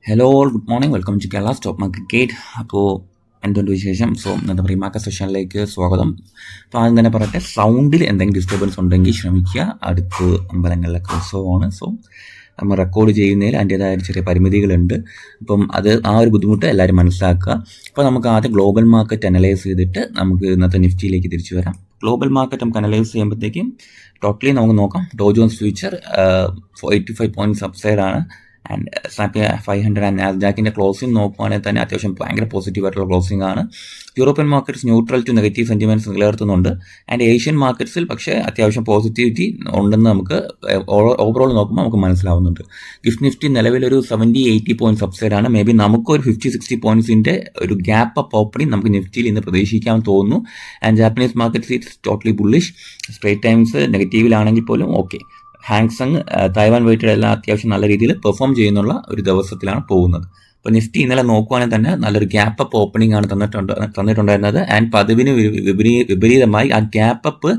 Hello all, good morning. Welcome to Kerala stock market gate. അപ്പോൾ എന്തുകൊണ്ട് വിശേഷം? സോ ഇന്നത്തെ പ്രീ മാർക്കറ്റ് സെഷനിലേക്ക് സ്വാഗതം. അപ്പോൾ ആദ്യം തന്നെ പറയട്ടെ, സൗണ്ടിൽ എന്തെങ്കിലും ഡിസ്റ്റർബൻസ് ഉണ്ടെങ്കിൽ ശ്രമിക്കുക. അടുത്ത് അമ്പലങ്ങളിലൊക്കെ ഉത്സവമാണ്. സോ നമ്മൾ റെക്കോർഡ് ചെയ്യുന്നതിൽ അതിൻ്റേതായ ചെറിയ പരിമിതികളുണ്ട്. അപ്പം ആ ഒരു ബുദ്ധിമുട്ട് എല്ലാവരും മനസ്സിലാക്കുക. അപ്പോൾ നമുക്ക് ആദ്യം ഗ്ലോബൽ മാർക്കറ്റ് അനലൈസ് ചെയ്തിട്ട് നമുക്ക് ഇന്നത്തെ നിഫ്റ്റിയിലേക്ക് തിരിച്ചു വരാം. ഗ്ലോബൽ മാർക്കറ്റ് നമുക്ക് അനലൈസ് ചെയ്യുമ്പോഴത്തേക്കും ടോട്ടലി നമുക്ക് നോക്കാം. ഡോ ജോൺസ് ഫ്യൂച്ചർ 85 പോയിൻറ്റ്സ് അപ്സൈഡാണ്. ആൻഡ് സ്നാപ്പ് 500 ആൻഡ് നാസ്ഡാക്കിൻ്റെ ക്ലോസിംഗ് നോക്കുവാണെങ്കിൽ തന്നെ അത്യാവശ്യം ഭയങ്കര പോസിറ്റീവായിട്ടുള്ള ക്ലോസിംഗ് ആണ്. European markets neutral to negative sentiments നിലനിർത്തുന്നുണ്ട്. ആൻഡ് ഏഷ്യൻ മാർക്കറ്റ്സിൽ പക്ഷേ അത്യാവശ്യം പോസിറ്റിവിറ്റി ഉണ്ടെന്ന് നമുക്ക് ഓവറോൾ നോക്കുമ്പോൾ നമുക്ക് മനസ്സിലാവുന്നുണ്ട്. ഗിഫ്റ്റ് നിഫ്റ്റി നിലവിലൊരു 70-80 പോയിൻറ്റ്സ് അപ്സൈഡാണ്. മേ ബി നമുക്കൊരു 50-60 പോയിൻറ്റ്സിൻ്റെ ഒരു ഗ്യാപ്പ് അപ്പ് ഓപ്പണിംഗ് നമുക്ക് നിഫ്റ്റിയിൽ ഇന്ന് പ്രതീക്ഷിക്കാൻ തോന്നുന്നു. And Japanese markets it's totally bullish. Straits Times നെഗറ്റീവിലാണെങ്കിൽ പോലും ഓക്കെ. ഹാങ്സങ്, തായ്വാൻ വെയിറ്റഡ് എല്ലാം അത്യാവശ്യം നല്ല രീതിയിൽ പെർഫോം ചെയ്യുന്നുള്ള ഒരു ദിവസത്തിലാണ് പോകുന്നത്. അപ്പോൾ നിഫ്റ്റി ഇന്നലെ നോക്കുവാണെങ്കിൽ തന്നെ നല്ലൊരു ഗ്യാപ്പ് അപ്പ് ഓപ്പണിംഗ് ആണ് തന്നിട്ടുണ്ടായിരുന്നത്. ആൻഡ് പതിവിന് വിപരീതമായി ആ ഗ്യാപ്പ് അപ്പ്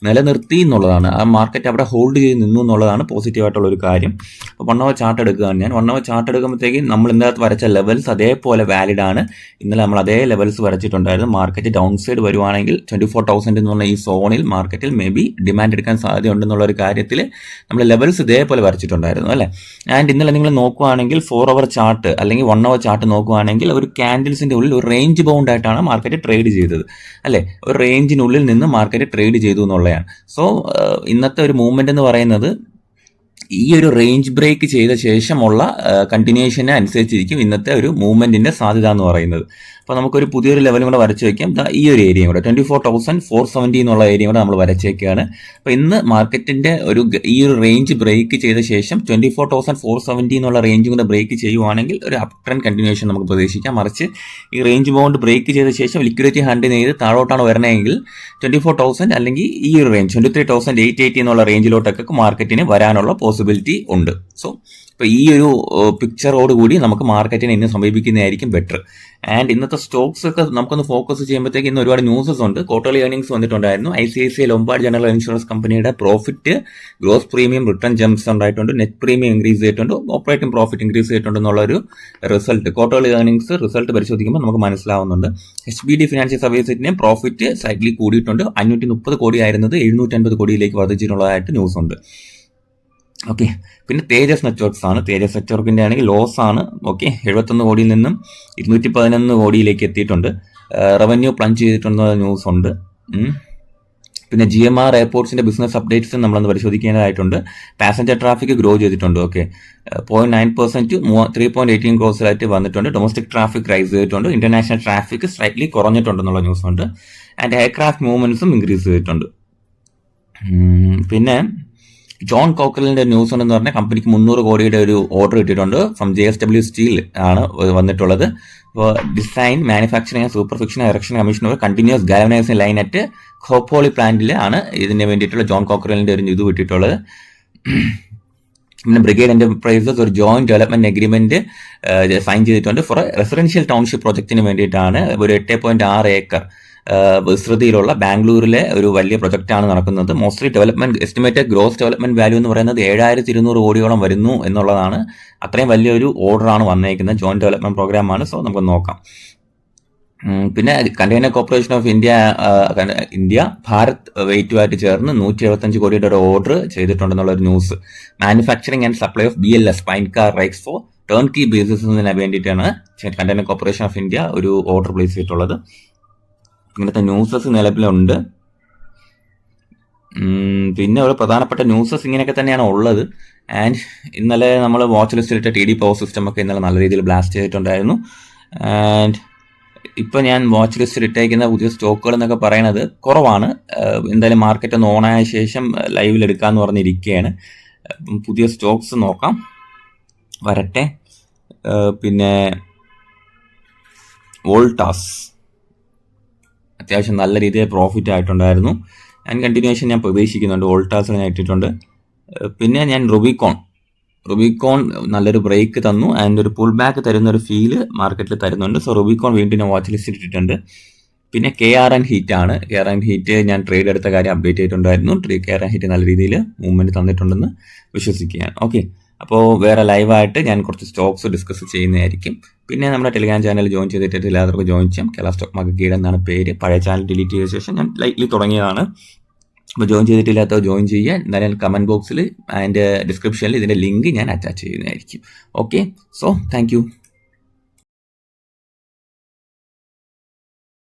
നിലനിർത്തി എന്നുള്ളതാണ്. ആ മാർക്കറ്റ് അവിടെ ഹോൾഡ് ചെയ്ത് നിന്നു എന്നുള്ളതാണ് പോസിറ്റീവായിട്ടുള്ള ഒരു കാര്യം. അപ്പോൾ 1 hour ചാർട്ട് എടുക്കുകയാണ് ഞാൻ. 1 hour ചാർട്ട് എടുക്കുമ്പോഴത്തേക്കും നമ്മൾ ഇന്നത്തെ വരച്ച ലെവൽസ് അതേപോലെ വാലിഡ് ആണ്. ഇന്നലെ നമ്മൾ അതേ ലെവൽസ് വരച്ചിട്ടുണ്ടായിരുന്നു. മാർക്കറ്റ് ഡൗൺ സൈഡ് വരുവാണെങ്കിൽ 24,000 എന്ന് പറഞ്ഞ ഈ സോണിൽ മാർക്കറ്റിൽ മേ ബി ഡിമാൻഡ് എടുക്കാൻ സാധ്യതയുണ്ടെന്നുള്ള ഒരു കാര്യത്തിൽ നമ്മൾ ലെവൽസ് ഇതേപോലെ വരച്ചിട്ടുണ്ടായിരുന്നു അല്ലേ. ആൻഡ് ഇന്നലെ നിങ്ങൾ നോക്കുവാണെങ്കിൽ 4 hour ചാർട്ട് അല്ലെങ്കിൽ 1 hour ചാർട്ട് നോക്കുവാണെങ്കിൽ ഒരു ക്യാൻഡിൽസിൻ്റെ ഉള്ളിൽ ഒരു റേഞ്ച് ബൗണ്ട് ആയിട്ടാണ് മാർക്കറ്റ് ട്രേഡ് ചെയ്തത് അല്ലേ. ഒരു റേഞ്ചിനുള്ളിൽ നിന്ന് മാർക്കറ്റ് ട്രേഡ് ചെയ്തു എന്നുള്ളതാണ്. സോ ഇന്നത്തെ ഒരു മൂവ്മെന്റ് എന്ന് പറയുന്നത് ഈ ഒരു റേഞ്ച് ബ്രേക്ക് ചെയ്ത ശേഷമുള്ള കണ്ടിന്യൂഷനെ അനുസരിച്ചിരിക്കും ഇന്നത്തെ ഒരു മൂവ്മെന്റിന്റെ സാധ്യത എന്ന് പറയുന്നത്. അപ്പോൾ നമുക്കൊരു പുതിയൊരു ലെവലും കൂടെ വരച്ച് വയ്ക്കാം. ഈ ഒരു ഏരിയയും കൂടെ 24,470 എന്നുള്ള ഏരിയയും കൂടെ നമ്മൾ വരച്ചേക്കാണ്. അപ്പോൾ ഇന്ന് മാർക്കറ്റിന്റെ ഈ ഒരു റേഞ്ച് ബ്രേക്ക് ചെയ്ത ശേഷം 24,470 എന്നുള്ള റേഞ്ചും കൂടെ ബ്രേക്ക് ചെയ്യുവാണെങ്കിൽ ഒരു അപ് ട്രെൻഡ് കണ്ടിന്യൂഷൻ നമുക്ക് പ്രതീക്ഷിക്കാം. മറിച്ച് ഈ റേഞ്ച് ബൗണ്ട് ബ്രേക്ക് ചെയ്ത ശേഷം ലിക്വിഡിറ്റി ഹണ്ട് ചെയ്ത് താഴോട്ടാണ് വരണമെങ്കിൽ 24,000 അല്ലെങ്കിൽ ഈ ഒരു റേഞ്ച് 23,880 എന്നുള്ള റേഞ്ചിലോട്ടൊക്കെ മാർക്കറ്റിന് വരാനുള്ള പോസിബിലിറ്റി ഉണ്ട്. സോ ഇപ്പോൾ ഈ ഒരു പിക്ചറോട് കൂടി നമുക്ക് മാർക്കറ്റിനെ ഇന്ന് സമീപിക്കുന്നതായിരിക്കും ബെറ്റർ. ആൻഡ് ഇന്നത്തെ സ്റ്റോക്സ് ഒക്കെ നമുക്കൊന്ന് ഫോക്കസ് ചെയ്യുമ്പോഴത്തേക്ക് ഇന്ന് ഒരുപാട് ന്യൂസസ് ഉണ്ട്. ക്വാർട്ടർലി ഏർണിംഗ്സ് വന്നിട്ടുണ്ടായിരുന്നു. ICICI ലൊംബാർഡ് ജനറൽ ഇൻഷുറൻസ് കമ്പനിയുടെ profit, gross premium, return jumps ഉണ്ടായിട്ടുണ്ട്. നെറ്റ് പ്രീമിയം ഇൻക്രീസ് ചെയ്തിട്ടുണ്ട്. ഓപ്പറേറ്റിംഗ് പ്രോഫിറ്റ് ഇൻക്രീസ് ചെയ്തിട്ടുണ്ട് എന്നുള്ള ഒരു റിസൾട്ട്, ക്വാർട്ടർലി ഏർണിംഗ്സ് റിസൾട്ട് പരിശോധിക്കുമ്പോൾ നമുക്ക് മനസ്സിലാവുന്നുണ്ട്. HBD ഫിനാൻഷ്യൽ സർവീസസിന്റെ പ്രോഫിറ്റ് സൈറ്റ്ലി കൂടിയിട്ടുണ്ട്. 530 കോടി ആയിരുന്നത് 750 കോടിയിലേക്ക് വർദ്ധിച്ചിട്ടുള്ളതായിട്ട് ന്യൂസ് ഉണ്ട്. ഓക്കെ. പിന്നെ തേജസ് നെറ്റ്വർക്ക്സ് ആണ്. തേജസ് നെറ്റ്വർക്കിൻ്റെ ആണെങ്കിൽ ലോസ് ആണ്. ഓക്കെ, 71 കോടിയിൽ നിന്നും 211 കോടിയിലേക്ക് എത്തിയിട്ടുണ്ട്. റവന്യൂ പ്ലഞ്ച് ചെയ്തിട്ടുണ്ടെന്ന ന്യൂസ് ഉണ്ട്. പിന്നെ GMR എയർപോർട്ട്സിന്റെ ബിസിനസ് അപ്ഡേറ്റ്സ് നമ്മളൊന്ന് പരിശോധിക്കേണ്ടതായിട്ടുണ്ട്. പാസഞ്ചർ ട്രാഫിക് ഗ്രോ ചെയ്തിട്ടുണ്ട്. ഓക്കെ, 0.9% 3.18 ക്രോസിലായിട്ട് വന്നിട്ടുണ്ട്. ഡൊമസ്റ്റിക് ട്രാഫിക് റൈസ് ചെയ്തിട്ടുണ്ട്. ഇന്റർനാഷണൽ ട്രാഫിക് സ്ലൈറ്റ്ലി കുറഞ്ഞിട്ടുണ്ടെന്നുള്ള ന്യൂസ് ഉണ്ട്. ആൻഡ് എയർക്രാഫ്റ്റ് മൂവ്മെന്റ്സും ഇൻക്രീസ് ചെയ്തിട്ടുണ്ട്. പിന്നെ ജോൺ കോക്കറിലിന്റെ ന്യൂസ് ഉണ്ടെന്ന് പറഞ്ഞാൽ കമ്പനിക്ക് 300 കോടിയുടെ ഒരു ഓർഡർ കിട്ടിയിട്ടുണ്ട്. ഫ്രം JSW സ്റ്റീൽ ആണ് വന്നിട്ടുള്ളത്. അപ്പോൾ design, manufacturing and supervision erection commission continuous galvanising line at Khopoli പ്ലാന്റിൽ ആണ് ഇതിന് വേണ്ടിയിട്ടുള്ള ജോൺ കോക്കറിലിന്റെ ഒരു ഇത് വിട്ടിട്ടുള്ളത്. പിന്നെ ബ്രിഗേഡ് എന്റർപ്രൈസസ് ഒരു ജോയിന്റ് ഡെവലപ്മെന്റ് അഗ്രിമെന്റ് സൈൻ ചെയ്തിട്ടുണ്ട് ഫോർ റെസിഡൻഷ്യൽ ടൗൺഷിപ്പ് പ്രൊജക്ടിന് വേണ്ടിയിട്ടാണ്. ഒരു 8.6 ഏക്കർ വിസ്തൃതിയിലുള്ള ബാംഗ്ലൂരിലെ ഒരു വലിയ പ്രൊജക്റ്റാണ് നടക്കുന്നത്. Mostly development estimated gross development value എന്ന് പറയുന്നത് 7,200 കോടിയോളം വരുന്നു എന്നുള്ളതാണ്. അത്രയും വലിയൊരു ഓർഡറാണ് വന്നേക്കുന്നത്. ജോയിന്റ് ഡെവലപ്മെന്റ് പ്രോഗ്രാമാണ്. സോ നമുക്ക് നോക്കാം. പിന്നെ container corporation of India Bharat വെയ്റ്റുമായിട്ട് ചേർന്ന് 175 കോടിയുടെ ഒരു ഓർഡർ ചെയ്തിട്ടുണ്ടെന്നുള്ള ഒരു news. Manufacturing and supply of BLS pine car rakes for turnkey ബേസിസിന് വേണ്ടിയിട്ടാണ് കണ്ടെയ്നർ കോർപ്പറേഷൻ ഓഫ് ഇന്ത്യ ഒരു ഓർഡർ പ്ലേസ് ചെയ്തിട്ടുള്ളത്. ഇങ്ങനത്തെ ന്യൂസസ് നിലവിലുണ്ട്. പിന്നെ ഒരു പ്രധാനപ്പെട്ട ന്യൂസസ് ഇങ്ങനെയൊക്കെ തന്നെയാണ് ഉള്ളത്. ആൻഡ് ഇന്നലെ നമ്മൾ വാച്ച് ലിസ്റ്റിലിട്ട TD പവർ സിസ്റ്റം ഒക്കെ ഇന്നലെ നല്ല രീതിയിൽ ബ്ലാസ്റ്റ് ചെയ്തിട്ടുണ്ടായിരുന്നു. ആൻഡ് ഇപ്പം ഞാൻ വാച്ച് ലിസ്റ്റിൽ ഇട്ടേക്കുന്ന പുതിയ സ്റ്റോക്കുകൾ എന്നൊക്കെ പറയണത് കുറവാണ്. എന്തായാലും മാർക്കറ്റ് ഒന്ന് ഓണായ ശേഷം ലൈവിൽ എടുക്കാമെന്ന് പറഞ്ഞിരിക്കുകയാണ്. പുതിയ സ്റ്റോക്സ് നോക്കാം, വരട്ടെ. പിന്നെ വോൾട്ടാസ് അത്യാവശ്യം നല്ല രീതിയിൽ പ്രോഫിറ്റ് ആയിട്ടുണ്ടായിരുന്നു. ആൻഡ് കണ്ടിന്യൂഷൻ ഞാൻ പ്രതീക്ഷിക്കുന്നുണ്ട്. വോൾട്ടാസിൽ ഞാൻ ഇട്ടിട്ടുണ്ട്. പിന്നെ ഞാൻ റുബിക്കോൺ നല്ലൊരു ബ്രേക്ക് തന്നു. ആൻഡ് ഒരു പുൾ ബാക്ക് തരുന്നൊരു ഫീല് മാർക്കറ്റിൽ തരുന്നുണ്ട്. സോ റുബിക്കോൺ വീണ്ടും ഞാൻ വാച്ച് ലിസ്റ്റിൽ ഇട്ടിട്ടുണ്ട്. പിന്നെ KRN ഹീറ്റ് ആണ്. KRN ഹീറ്റ് ഞാൻ ട്രേഡ് എടുത്ത കാര്യം അപ്ഡേറ്റ് ചെയ്തിട്ടുണ്ടായിരുന്നു. KRN ഹീറ്റ് നല്ല രീതിയിൽ മൂവ്മെന്റ് തന്നിട്ടുണ്ടെന്ന് വിശ്വസിക്കുകയാണ്. ഓക്കെ, അപ്പോൾ വേറെ ലൈവായിട്ട് ഞാൻ കുറച്ച് സ്റ്റോക്സ് ഡിസ്കസ് ചെയ്യുന്നതായിരിക്കും. പിന്നെ നമ്മുടെ ടെലിഗ്രാം ചാനൽ ജോയിൻ ചെയ്തിട്ട് എല്ലാവർക്കും ജോയിൻ ചെയ്യാം. കേരള സ്റ്റോക്ക് മാർക്കറ്റ് ഗൈഡ് എന്നാണ് പേര്. പഴയ ചാനൽ ഡിലീറ്റ് ചെയ്ത ശേഷം ഞാൻ ലൈറ്റ്ലി തുടങ്ങിയതാണ്. അപ്പോൾ ജോയിൻ ചെയ്തിട്ടില്ലാത്തവർ ജോയിൻ ചെയ്യുക. എന്തായാലും കമൻറ്റ് ബോക്സിൽ അതിൻ്റെ ഡിസ്ക്രിപ്ഷനിൽ ഇതിൻ്റെ ലിങ്ക് ഞാൻ അറ്റാച്ച് ചെയ്യുന്നതായിരിക്കും. Okay, so thank you.